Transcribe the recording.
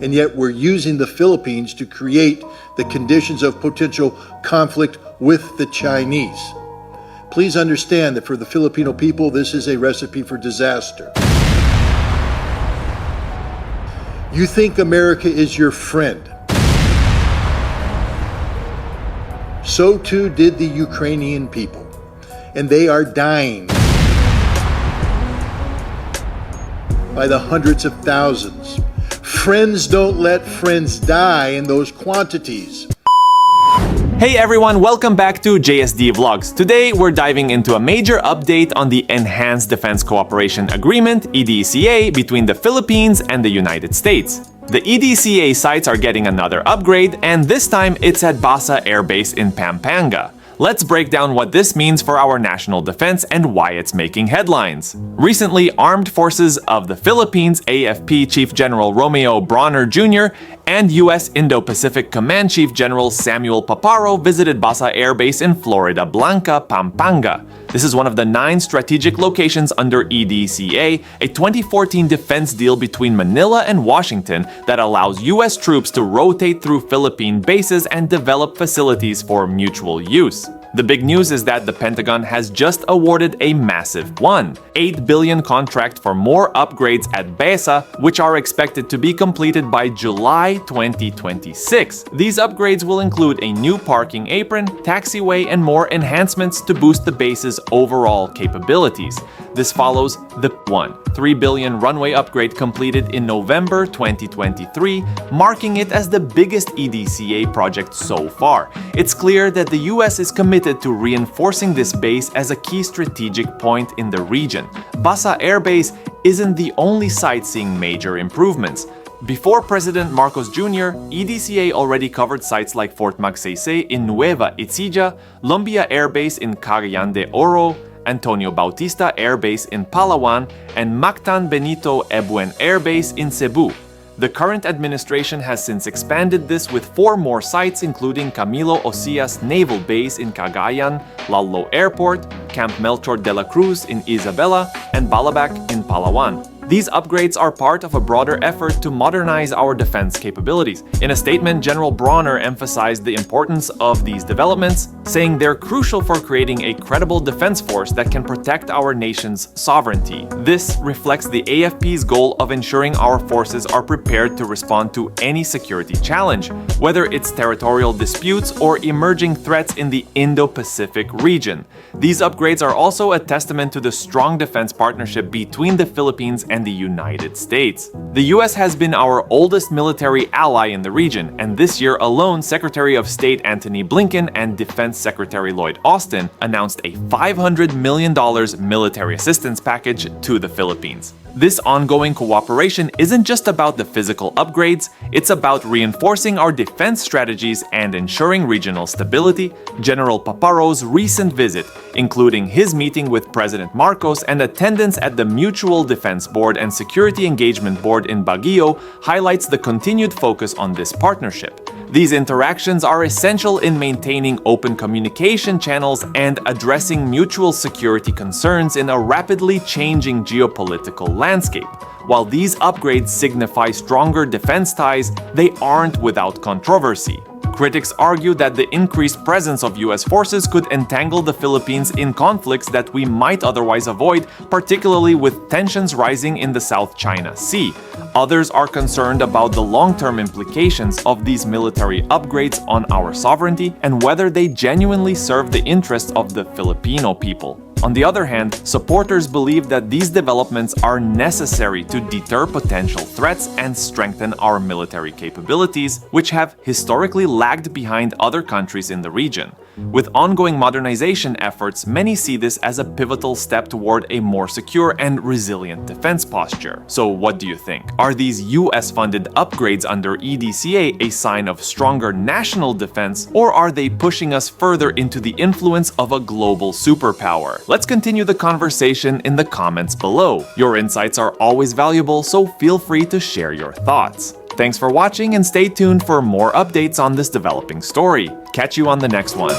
and yet we're using the Philippines to create the conditions of potential conflict with the Chinese. Please understand that for the Filipino people, this is a recipe for disaster. You think America is your friend. So too did the Ukrainian people, and they are dying by the hundreds of thousands. Friends don't let friends die in those quantities. Hey everyone, welcome back to JSD Vlogs. Today we're diving into a major update on the Enhanced Defense Cooperation Agreement, EDCA, between the Philippines and the United States. The EDCA sites are getting another upgrade, and this time it's at Basa Air Base in Pampanga. Let's break down what this means for our national defense and why it's making headlines. Recently, Armed Forces of the Philippines AFP Chief General Romeo Brawner Jr. and U.S. Indo-Pacific Command Chief General Samuel Paparo visited Basa Air Base in Florida Blanca, Pampanga. This is one of the 9 strategic locations under EDCA, a 2014 defense deal between Manila and Washington that allows U.S. troops to rotate through Philippine bases and develop facilities for mutual use. The big news is that the Pentagon has just awarded a massive $8 billion contract for more upgrades at Basa, which are expected to be completed by July 2026. These upgrades will include a new parking apron, taxiway, and more enhancements to boost the base's overall capabilities. This follows the $3 billion runway upgrade completed in November 2023, marking it as the biggest EDCA project so far. It's clear that the US is committed to reinforcing this base as a key strategic point in the region. Basa Air Base isn't the only site seeing major improvements. Before President Marcos Jr., EDCA already covered sites like Fort Magsaysay in Nueva Ecija, Lumbia Air Base in Cagayan de Oro, Antonio Bautista Air Base in Palawan, and Mactan Benito Ebuen Air Base in Cebu. The current administration has since expanded this with 4 more sites, including Camilo Ocias Naval Base in Cagayan, Lallo Airport, Camp Melchor de la Cruz in Isabela, and Balabac in Palawan. These upgrades are part of a broader effort to modernize our defense capabilities. In a statement, General Brawner emphasized the importance of these developments, saying they're crucial for creating a credible defense force that can protect our nation's sovereignty. This reflects the AFP's goal of ensuring our forces are prepared to respond to any security challenge, whether it's territorial disputes or emerging threats in the Indo-Pacific region. These upgrades are also a testament to the strong defense partnership between the Philippines and the United States. The US has been our oldest military ally in the region, and this year alone, Secretary of State Antony Blinken and Defense Secretary Lloyd Austin announced a $500 million military assistance package to the Philippines. This ongoing cooperation isn't just about the physical upgrades, it's about reinforcing our defense strategies and ensuring regional stability. General Paparo's recent visit, including his meeting with President Marcos and attendance at the Mutual Defense Board and Security Engagement Board in Baguio, highlights the continued focus on this partnership. These interactions are essential in maintaining open communication channels and addressing mutual security concerns in a rapidly changing geopolitical landscape. While these upgrades signify stronger defense ties, they aren't without controversy. Critics argue that the increased presence of US forces could entangle the Philippines in conflicts that we might otherwise avoid, particularly with tensions rising in the South China Sea. Others are concerned about the long-term implications of these military upgrades on our sovereignty and whether they genuinely serve the interests of the Filipino people. On the other hand, supporters believe that these developments are necessary to deter potential threats and strengthen our military capabilities, which have historically lagged behind other countries in the region. With ongoing modernization efforts, many see this as a pivotal step toward a more secure and resilient defense posture. So what do you think? Are these US-funded upgrades under EDCA a sign of stronger national defense, or are they pushing us further into the influence of a global superpower? Let's continue the conversation in the comments below. Your insights are always valuable, so feel free to share your thoughts. Thanks for watching and stay tuned for more updates on this developing story. Catch you on the next one.